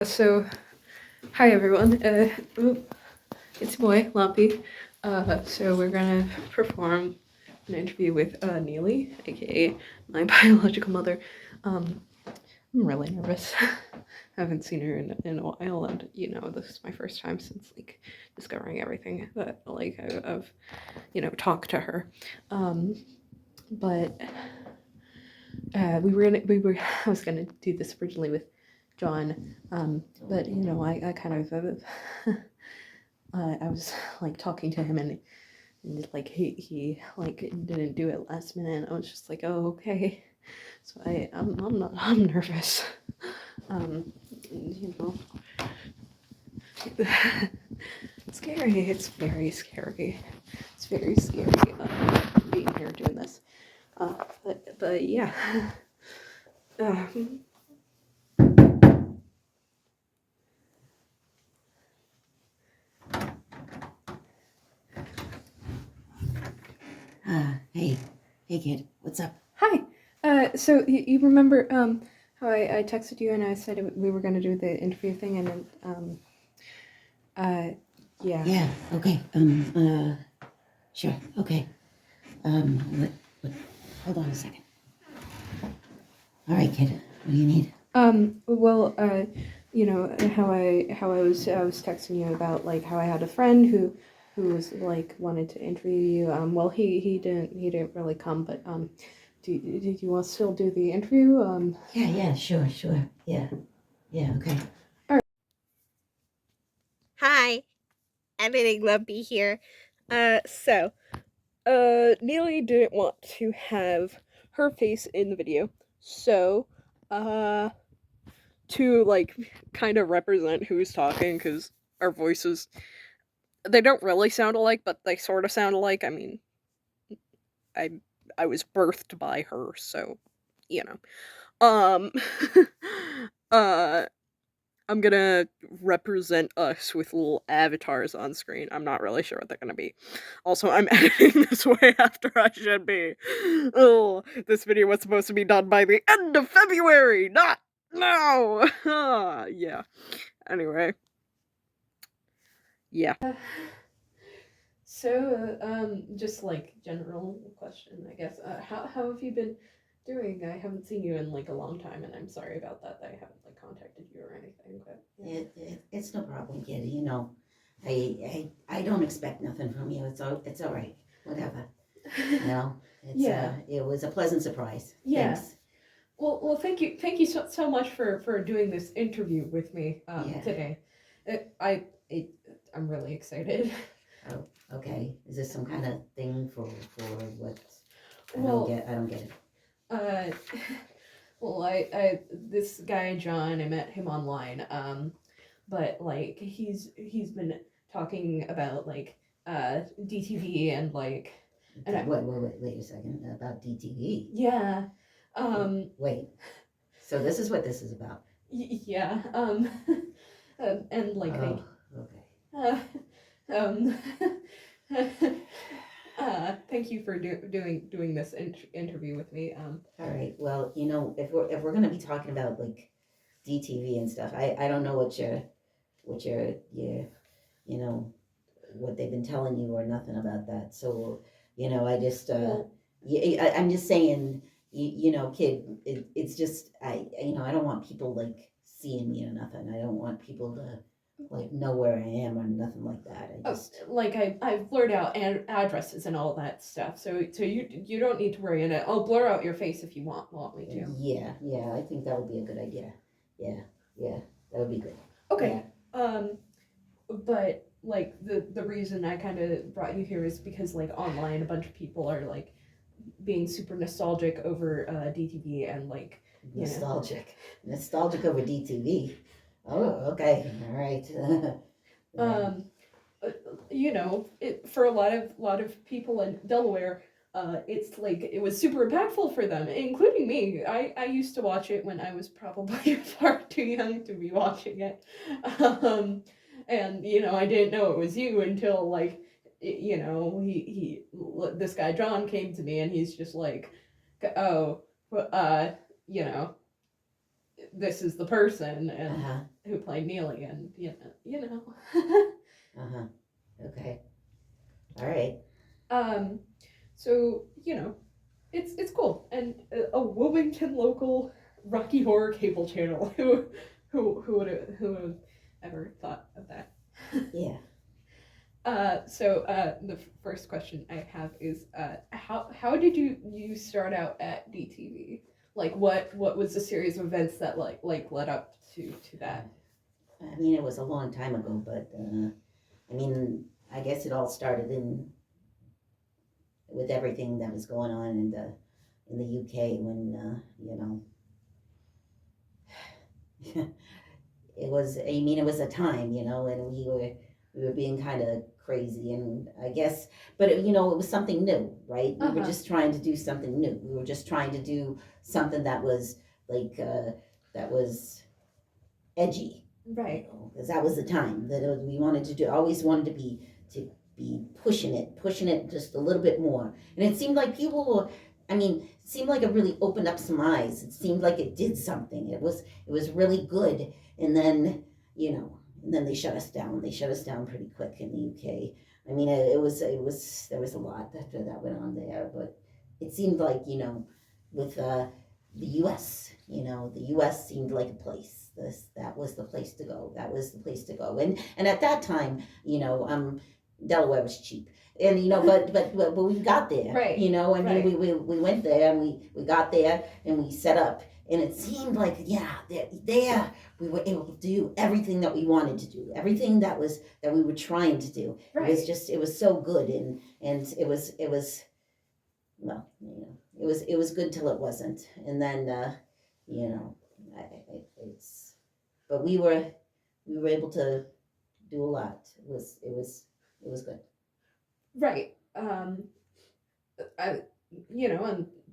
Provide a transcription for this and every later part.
So, hi everyone. It's Boy Lumpy. So we're gonna perform an interview with Neely, aka my biological mother. I'm really nervous. I haven't seen her in a while, and this is my first time since discovering everything that I've talked to her. But I was gonna do this originally with John, but I kind of I was talking to him, and he didn't do it last minute. I was just like, oh, okay. So I'm nervous. Um, you know, it's scary. It's very scary. It's very scary being here doing this. But yeah. Um, Hey kid, what's up? Hi. So you remember how I texted you and I said we were gonna do the interview thing, and then yeah. Yeah, okay, sure, okay. What, hold on a second. All right, kid, what do you need? Well, how I was texting you about how I had a friend who was wanted to interview you. Well, he didn't really come, but did you want to still do the interview? Yeah, sure, yeah, okay. Hi, editing Lumpy here. Neely didn't want to have her face in the video, so, to, kind of represent who's talking, because our voices, they don't really sound alike, but they sort of sound alike. I mean, I, I was birthed by her, so, you know. uh, I'm gonna represent us with little avatars on screen. I'm not really sure what they're gonna be. Also, I'm editing this way after I should be. Oh, this video was supposed to be done by the end of February, not now! Yeah. Anyway. Yeah. So, just general question, I guess. How have you been doing? I haven't seen you in a long time, and I'm sorry about that. I haven't contacted you or anything, but yeah. It's no problem, kid, you know. I don't expect nothing from you. It's all right. Whatever. You know, Yeah. It was a pleasant surprise. Yeah. Thanks. Well, thank you so much for doing this interview with me Yeah. today. I I'm really excited. Oh, okay. Is this some kind of thing for what? Well, I don't get it. uh, well, I this guy John, I met him online. But he's been talking about DTV and and I, Wait a second. About DTV. yeah, Wait. So this is what this is about. yeah, and Oh, uh, um, thank you for doing this interview with me. All right. Well, you know, if we're gonna be talking about DTV and stuff, I don't know what you know what they've been telling you or nothing about that. So I just Well, I'm just saying, kid, it's just I don't want people seeing me or nothing. I don't want people to know where I am or nothing like that. I just I've blurred out addresses and all that stuff, so you don't need to worry. And I'll blur out your face if you want me to. yeah, I think that would be a good idea. Yeah, that would be good. Okay. But the reason I kind of brought you here is because online a bunch of people are being super nostalgic over DTV and Nostalgic over DTV. Oh, okay, all right. um for a lot of people in Delaware, it's it was super impactful for them, including me. I used to watch it when I was probably far too young to be watching it. And I didn't know it was you until he this guy John came to me and he's just oh, well, you know this is the person and Uh-huh. who played Neely, and you know. Uh-huh. Okay. All right. So it's cool, and a Wilmington local Rocky Horror cable channel. Who would have ever thought of that? Yeah. So the first question I have is how did you start out at DTV? Like what was the series of events that like led up to that? I mean, it was a long time ago, but I mean, I guess it all started with everything that was going on in the UK when it was. I mean, it was a time, and we were being kind of crazy, and I guess, but it was something new, right? We were just trying to do something new. We were just trying to do something that was like that was edgy, Right. because that was the time that we wanted to do. Always wanted to be pushing it just a little bit more. And it seemed like people were. I mean, it seemed like it really opened up some eyes. It seemed like it did something. It was really good. And then they shut us down. They shut us down pretty quick in the UK. I mean, it was there was a lot that went on there, but it seemed like with the U.S. The U.S. seemed like a place. That was the place to go. That was the place to go. And at that time, Delaware was cheap, and but we got there. Right. I mean, Right. we went there, and we got there, and we set up, and it seemed like there we were able to do everything that we wanted to do, everything that we were trying to do. Right. It was so good, and it was well, it was good till it wasn't, and then it's but we were able to do a lot. It was good. Right. And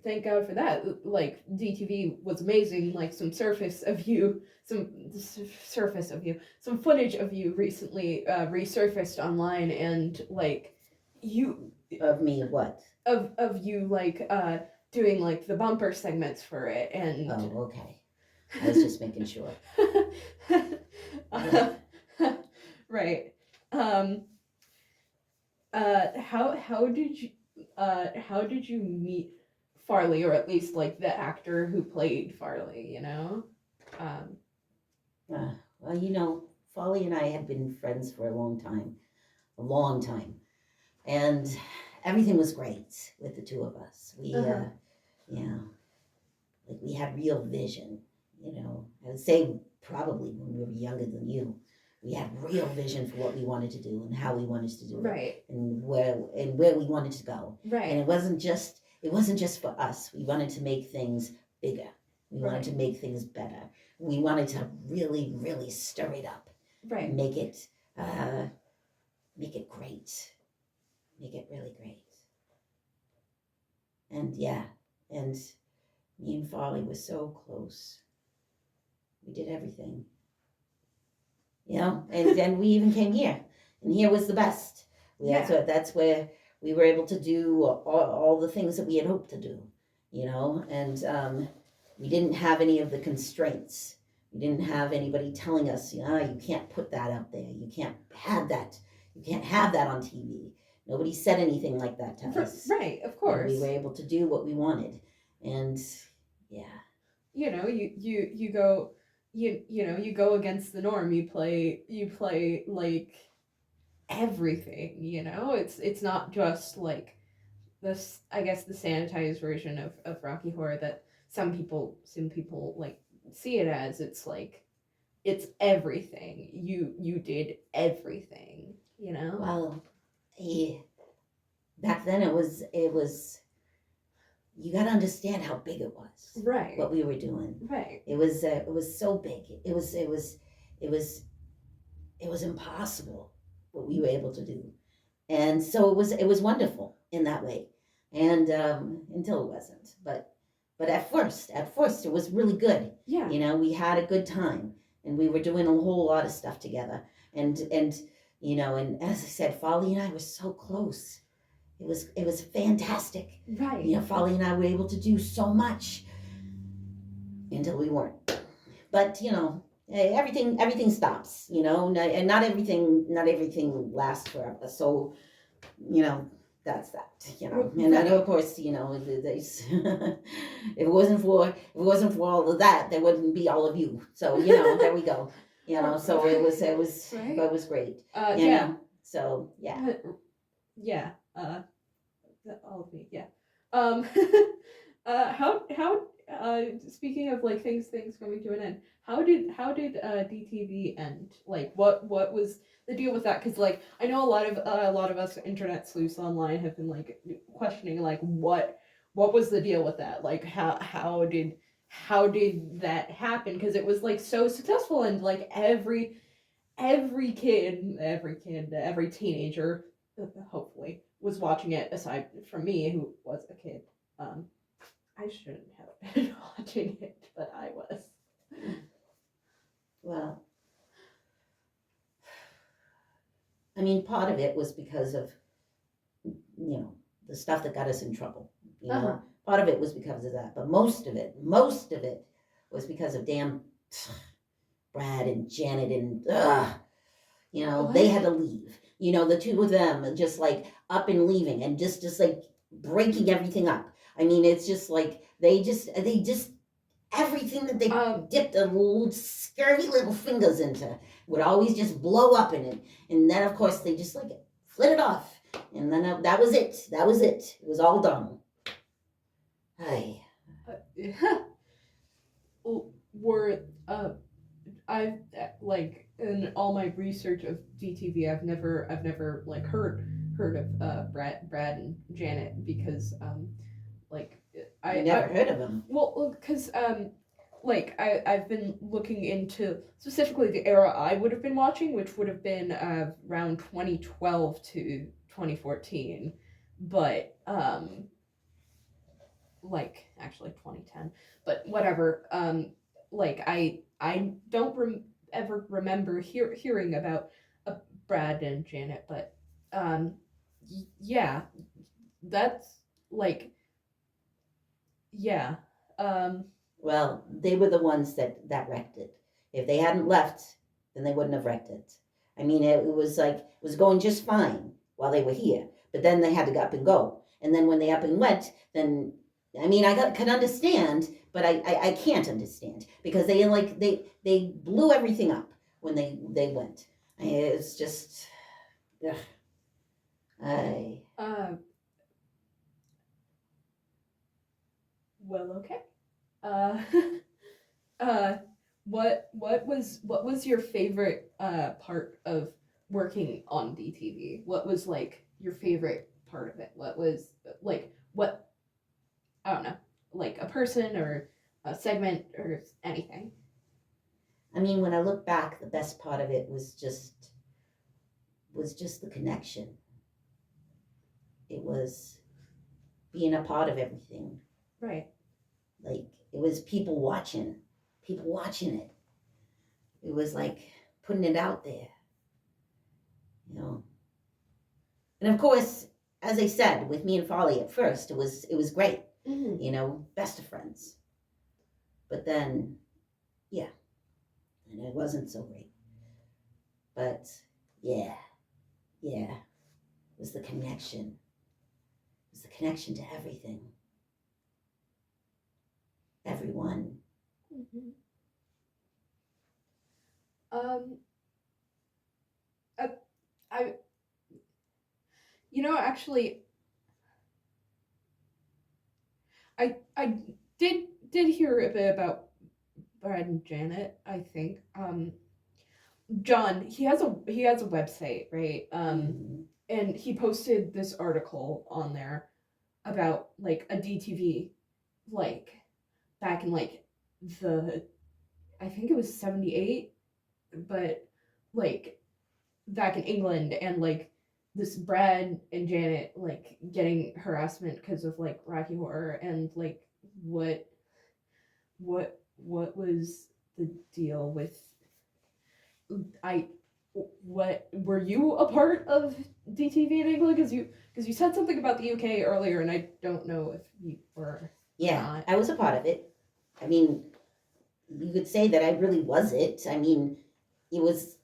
thank God for that. Like DTV was amazing. Like some footage of you recently resurfaced online, and like you Of me, what? of you like doing like the bumper segments for it, and Oh, okay. I was just making sure. right. How did you meet Farley, or at least like the actor who played Farley? Well, Folly and I had been friends for a long time, and everything was great with the two of us. We, like we had real vision. I would say probably when we were younger than you, we had real vision for what we wanted to do and how we wanted to do it, Right. and where we wanted to go. And Right. it wasn't just for us. We wanted to make things bigger. We wanted to make things better. We wanted to really, really stir it up. Right. Make it great. Make it really great. And me and Farley were so close. We did everything. And then we even came here. And here was the best. That's where we were able to do all the things that we had hoped to do. And we didn't have any of the constraints. We didn't have anybody telling us, you can't put that out there. You can't have that. You can't have that on TV. Nobody said anything like that to us. Right, of course. And we were able to do what we wanted. And yeah. You go you go against the norm. You play like everything, it's not just like this, I guess, the sanitized version of Rocky Horror that some people like see it as. It's like it's everything. You did everything. Well, back then it was. You got to understand how big it was. Right. What we were doing. Right. It was so big. It was impossible what we were able to do, and so it was wonderful in that way, and until it wasn't. But at first it was really good. Yeah. We had a good time, and we were doing a whole lot of stuff together, and as I said, Folly and I were so close. It was fantastic. Right. Folly and I were able to do so much until we weren't. but everything stops, and not everything lasts forever. So, you know, that's that, and then of course, there's if it wasn't for all of that, there wouldn't be all of you. So, there we go. So Right. it was great. Yeah. So yeah. Yeah. All of me. Yeah. Um. How speaking of like things coming to an end, how did DTV end? Like what was the deal with that? Because like I know a lot of us internet sleuths online have been like questioning like what was the deal with that? Like how did that happen? Because it was like so successful and like every teenager, hopefully, was watching it aside from me, who was a kid. Um, I shouldn't have been watching it, but I was. Well, I mean, part of it was because of the stuff that got us in trouble. Uh-huh. Part of it was because of that, but most of it was because of damn Brad and Janet and they had to leave. The two of them just like up and leaving and just like breaking everything up. I mean, it's just like they just everything that they dipped a little scurvy little fingers into would always just blow up in it. And then of course they just like flit it off. And then that was it. That was it. It was all done. Hey. Were I've like in all my research of DTV, I've never like heard of Brad and Janet because like You never heard of them. well because like I've been looking into specifically the era I would have been watching, which would have been around 2012 to 2014, but like actually 2010, but whatever. Like I don't ever remember hearing about Brad and Janet, but yeah, that's like yeah. Um, Well, they were the ones that wrecked it. If they hadn't left, then they wouldn't have wrecked it. I mean, it was like it was going just fine while they were here, but then they had to get up and go. And then when they up and went, then I mean, can understand, but I can't understand because they blew everything up when they went. It's just, ugh, I uh, well, okay. Uh, uh, what was your favorite part of working on DTV? What was like your favorite part of it? What was like what I don't know, like a person or a segment or anything? I mean, when I look back, the best part of it was just the connection. It was being a part of everything. Right. Like it was people watching it. It was like putting it out there, you know. And of course, as I said, with me and Folly at first, it was great, Mm-hmm. best of friends. But then, yeah, and it wasn't so great. But yeah, yeah, it was the connection. It was the connection to everything, everyone. Mm-hmm. Um, I, I, actually, I did hear a bit about Brad and Janet. I think John, he has a website, right? Mhm. And he posted this article on there about like a DTV, like back in like the I think it was 78, but like back in England, and like this Brad and Janet like getting harassment because of like Rocky Horror, and like what was the deal with I what were you a part of DTV in England? Because you said something about the UK earlier, and I don't know if you were Yeah, not. I was a part of it. I mean, you could say that I really was it. I mean, it was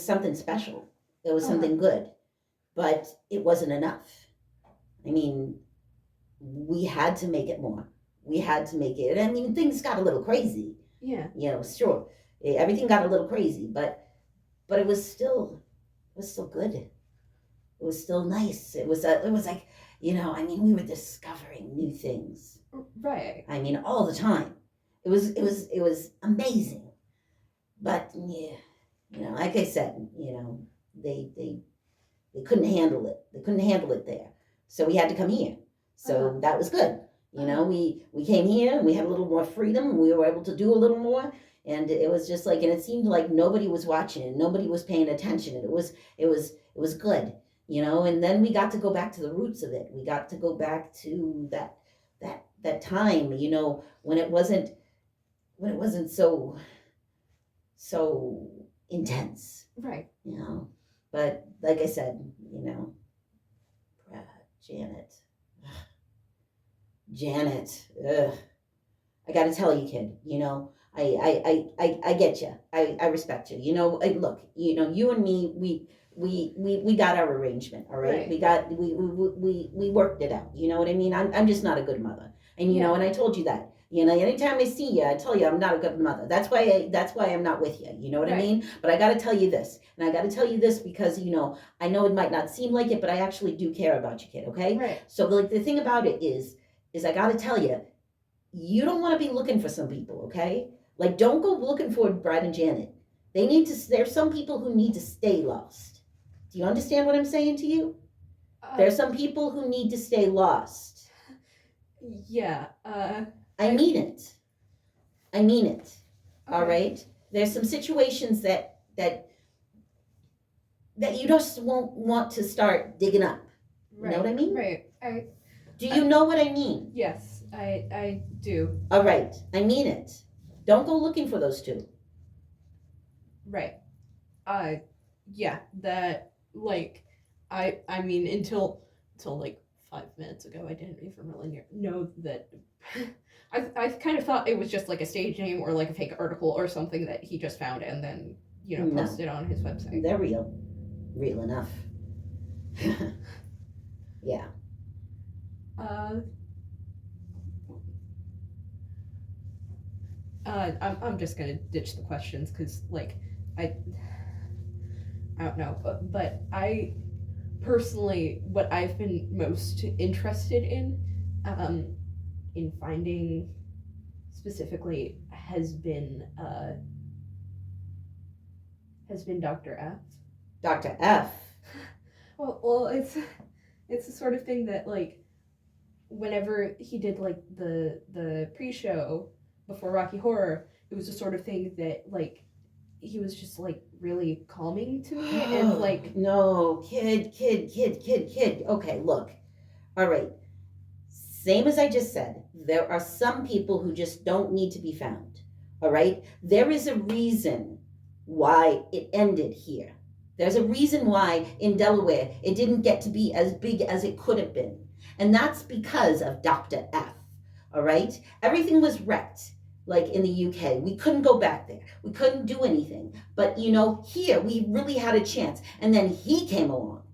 something special. It was something good, but it wasn't enough. I mean, we had to make it more. We had to make it. I mean, things got a little crazy. Yeah. You know, sure, everything got a little crazy, but it was still good. It was still nice. It was like, you know, I mean, we were discovering new things. Right. I mean, all the time. It was amazing. But yeah, you know, like I said, you know, they couldn't handle it. They couldn't handle it there. So we had to come here. So that was good. You know, we came here and we had a little more freedom. We were able to do a little more. And it was just like, and it seemed like nobody was watching and nobody was paying attention. And it was good, you know. And then we got to go back to the roots of it. We got to go back to that time, you know, when it wasn't so intense, Right. you know. But like I said, you know, Janet, Janet, ugh. I got to tell you, kid, you know, I get you. I respect you. You know, look, you know, you and me, we got our arrangement, all right? Right. We worked it out. You know what I mean? I'm just not a good mother, and you know, and I told you that. You know, anytime I see you, I tell you I'm not a good mother. That's why I'm not with you. You know what I mean? But I got to tell you this, and I got to tell you this because you know I know it might not seem like it, but I actually do care about you, kid. Okay? Right. So like the thing about it is I got to tell you, you don't want to be looking for some people, okay? Like, don't go looking for Brad and Janet. They need to. There's some people who need to stay lost. Do you understand what I'm saying to you? There's some people who need to stay lost. Yeah. I mean it. I mean it. Okay. All right. There's some situations that you just won't want to start digging up. You know what I mean? Right. Do you know what I mean? Yes, I do. All right. I mean it. Don't go looking for those two. Right. Yeah, that like I mean until like 5 minutes ago I didn't even really know that I kind of thought it was just like a stage name or like a fake article or something that he just found and then, you know, posted on his website. They're real. Real enough. Yeah. I'm just gonna ditch the questions because like I don't know, but I personally what I've been most interested in finding specifically has been Dr. F. Dr. F. Well, it's the sort of thing that like whenever he did like the pre-show before Rocky Horror, it was the sort of thing that like he was just like really calming to me and like no, kid. Okay, look. All right. Same as I just said, there are some people who just don't need to be found. All right? There is a reason why it ended here. There's a reason why in Delaware it didn't get to be as big as it could have been. And that's because of Dr. F. All right? Everything was wrecked. Like in the UK, we couldn't go back there. We couldn't do anything. But you know, here we really had a chance. And then he came along.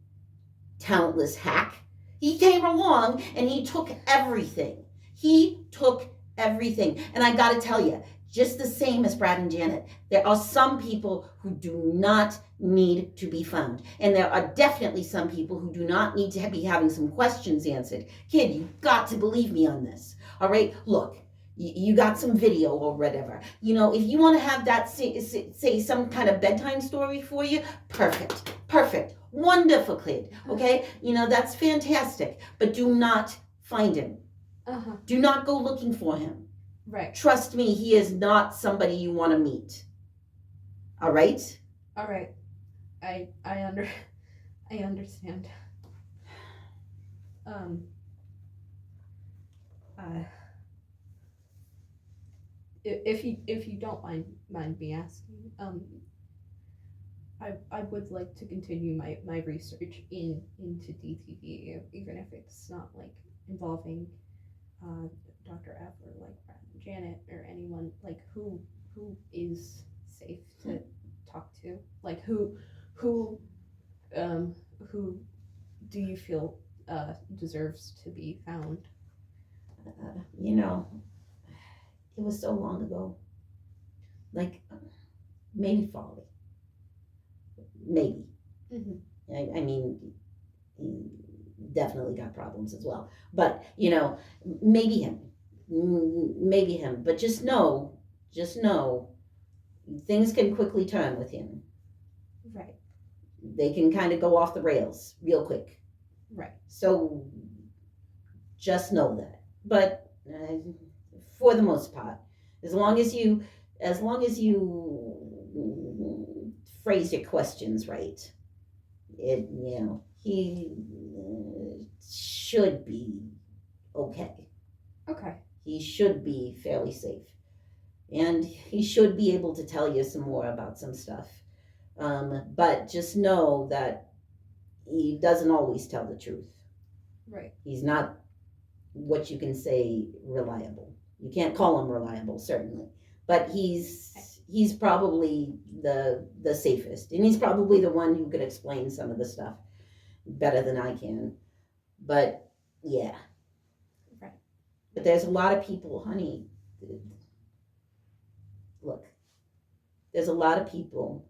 Talentless hack. He came along and he took everything. He took everything. And I got to tell you, just the same as Brad and Janet, there are some people who do not need to be found. And there are definitely some people who do not need to be having some questions answered. Kid, you've got to believe me on this. All right? Look, you got some video or whatever. You know, if you want to have that say some kind of bedtime story for you, perfect. Wonderful, kid. Okay? You know, that's fantastic. But do not find him. Do not go looking for him. Right. Trust me, he is not somebody you want to meet. All right? All right. I understand. If you don't mind me asking, I would like to continue my research into DTV, even if it's not like involving Dr. F or like Brad and Janet or anyone, like who is safe to talk to? Like who um who do you feel deserves to be found? You know, it was so long ago. Like maybe Folly, maybe. Mm-hmm. I mean, he definitely got problems as well. But you know, maybe him, maybe him. But just know, things can quickly turn with him. Right. They can kind of go off the rails real quick. Right. So just know that. But for the most part, as long as you, as long as you phrase your questions right, it he should be okay. Okay. He should be fairly safe, and he should be able to tell you some more about some stuff. But just know that he doesn't always tell the truth. Right. He's not what you can say reliable. You can't call him reliable, certainly, but he's probably the safest, and he's probably the one who could explain some of the stuff better than I can. But yeah, Right. but there's a lot of people, honey. Look, there's a lot of people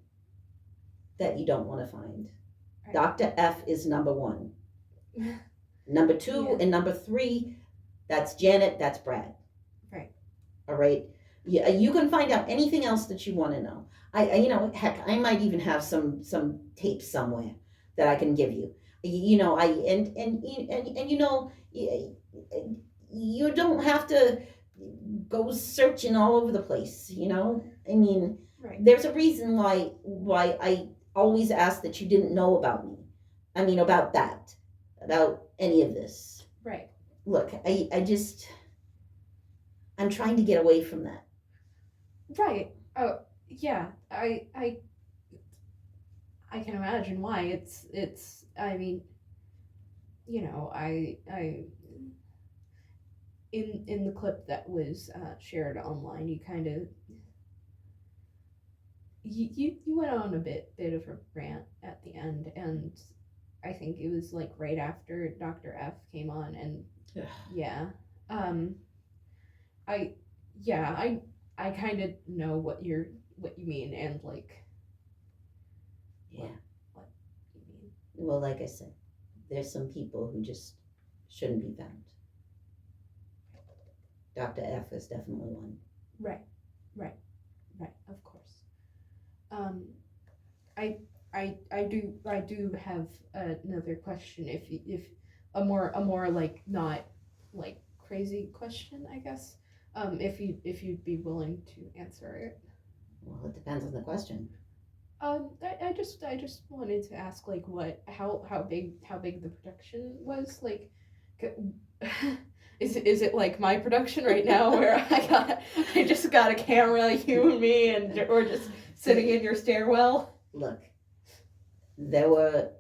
that you don't want to find. Right. Dr. F is number one. Number two Yeah. and number three, that's Janet, that's Brad. Right. All right. Yeah, you can find out anything else that you want to know. Heck, I might even have some tapes somewhere that I can give you. I and you don't have to go searching all over the place. I mean, Right. there's a reason why I always ask that you didn't know about me. I mean, about that, about any of this. Right. Look, I'm trying to get away from that. Right. Oh, yeah. I can imagine why. It's I mean, I in the clip that was shared online, you kind of you went on a bit of a rant at the end, and I think it was like right after Dr. F came on, and yeah, um, I yeah I kind of know what you mean, and like Yeah. what you mean. Well, like I said, there's some people who just shouldn't be found. Dr. F is definitely one. Right, right, right. Of course. Um, I do have another question. If a more like not like crazy question, I guess. If you'd be willing to answer it. Well, it depends on the question. I just wanted to ask like what how big the production was like. Is it like my production right now where I just got a camera, you and me, and we're just sitting in your stairwell? Look, there were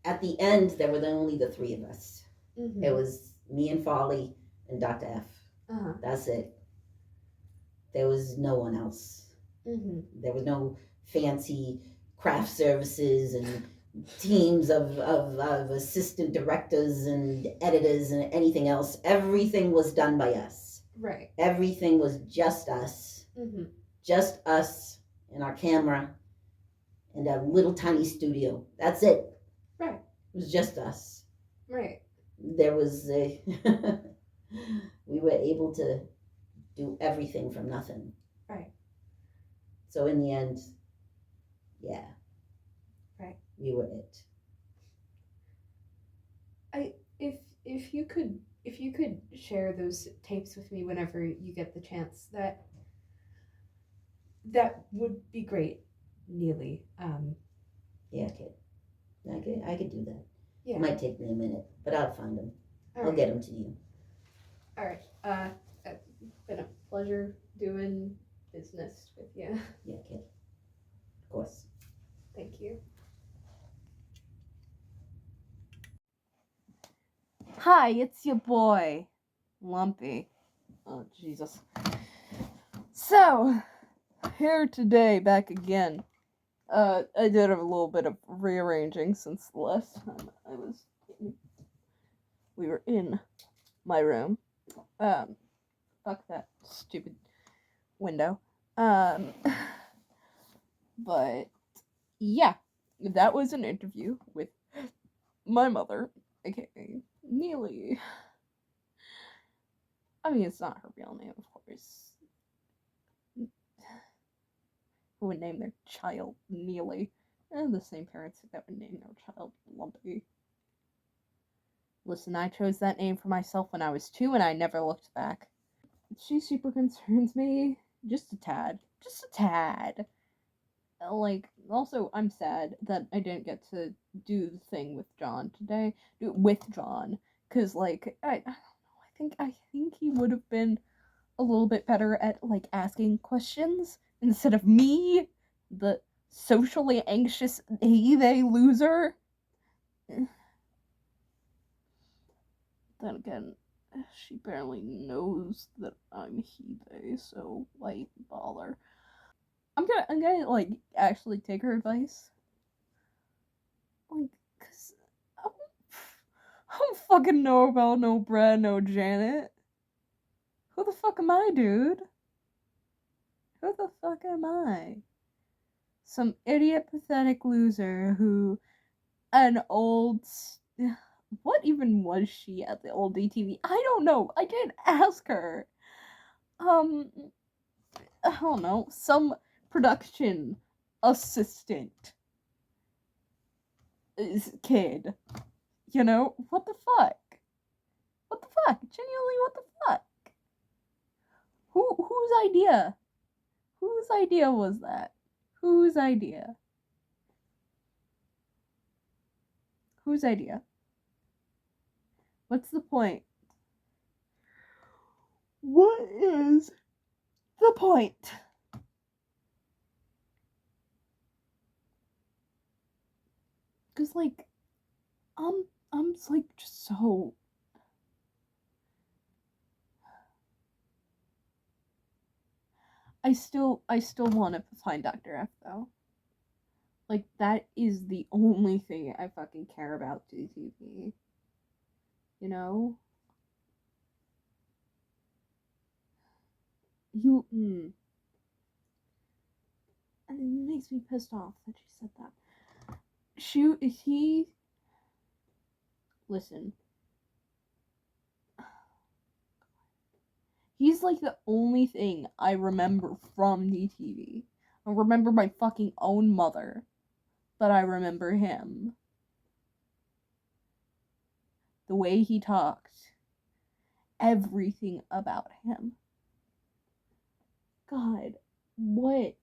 at the end there were only the three of us. Mm-hmm. It was me and Folly and Dr. F. Uh-huh. That's it. There was no one else. Mm-hmm. There was no fancy craft services and teams of assistant directors and editors and anything else. Everything was done by us. Right. Everything was just us. Mm-hmm. Just us and our camera and a little tiny studio. That's it. Right. It was just us. Right. There was a we were able to do everything from nothing. Right. So in the end, yeah. Right. We were it. If you could share those tapes with me whenever you get the chance, that would be great, Neely. Yeah, kid. I could do that. Yeah. It might take me a minute, but I'll find them. I'll right. get them to you. All right. It's been a pleasure doing business with you. Yeah, kid. Of course. Thank you. Hi, it's your boy, Lumpy. Oh, Jesus. So, here today, back again. I did a little bit of rearranging since the last time we were in my room. Fuck that stupid window. But yeah, that was an interview with my mother, aka Neely. I mean, it's not her real name, of course. Who would name their child Neely? And the same parents that would name their child Lumpy. Listen, I chose that name for myself when I was 2 and I never looked back. She super concerns me. Just a tad. Just a tad. Like, also, I'm sad that I didn't get to do the thing with John today. With John. Because, like, I don't know. I think he would have been a little bit better at, like, asking questions instead of me, the socially anxious they loser. Then again, she barely knows that I'm he-they, so why bother? I'm gonna like actually take her advice. Like, cause I don't fucking know about no Brad, no Janet. Who the fuck am I, dude? Who the fuck am I? Some idiot, pathetic loser who an old. What even was she at the old DTV? I don't know. I didn't ask her. I don't know, some production assistant kid. You know? What the fuck? What the fuck? Genuinely, what the fuck? Whose idea? Whose idea was that? Whose idea? Whose idea? What's the point? What is the point? Cause like, I'm like just so. I still want to find Dr. F though. Like, that is the only thing I fucking care about DTV. You know? And it makes me pissed off that she said that. Listen. He's like the only thing I remember from DTV. I remember my fucking own mother, but I remember him. The way he talked. Everything about him. God, what?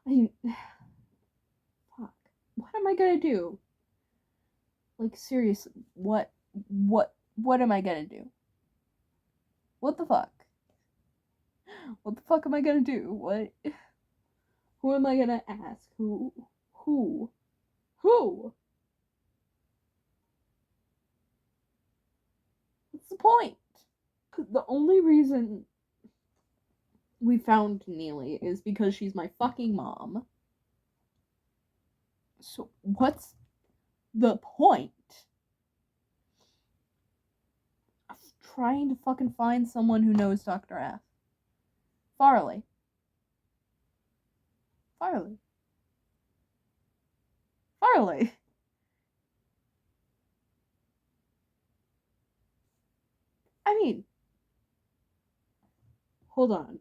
I mean, fuck. What am I gonna do? Like, seriously, what am I gonna do? What the fuck? What the fuck am I gonna do? What? Who am I gonna ask? Who? What's the point? The only reason we found Neely is because she's my fucking mom. So what's the point of trying to fucking find someone who knows Dr. F? Farley. I mean, hold on.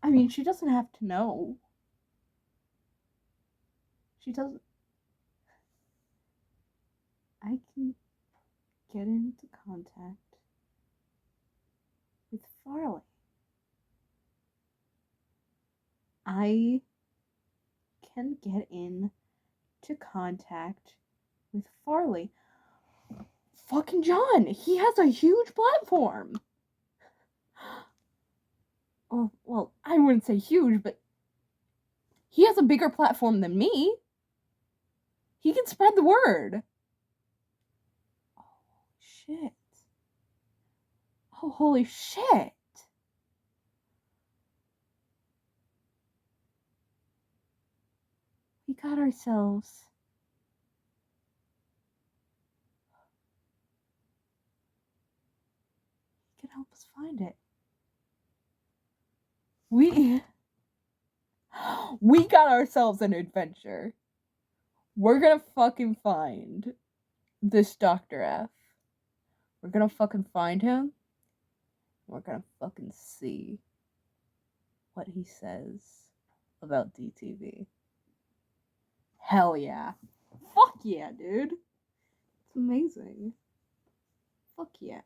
I mean, she doesn't have to know. She doesn't. I can get into contact with Farley. I can get into contact with Farley. Fucking John, he has a huge platform. Oh, well, I wouldn't say huge, but he has a bigger platform than me. He can spread the word. shit. Oh, holy shit. We got ourselves. He can help us find it. We got ourselves an adventure. We're gonna fucking find this Dr. F. We're gonna fucking find him. We're gonna fucking see what he says about DTV. Hell yeah. Fuck yeah, dude. It's amazing. Fuck yeah.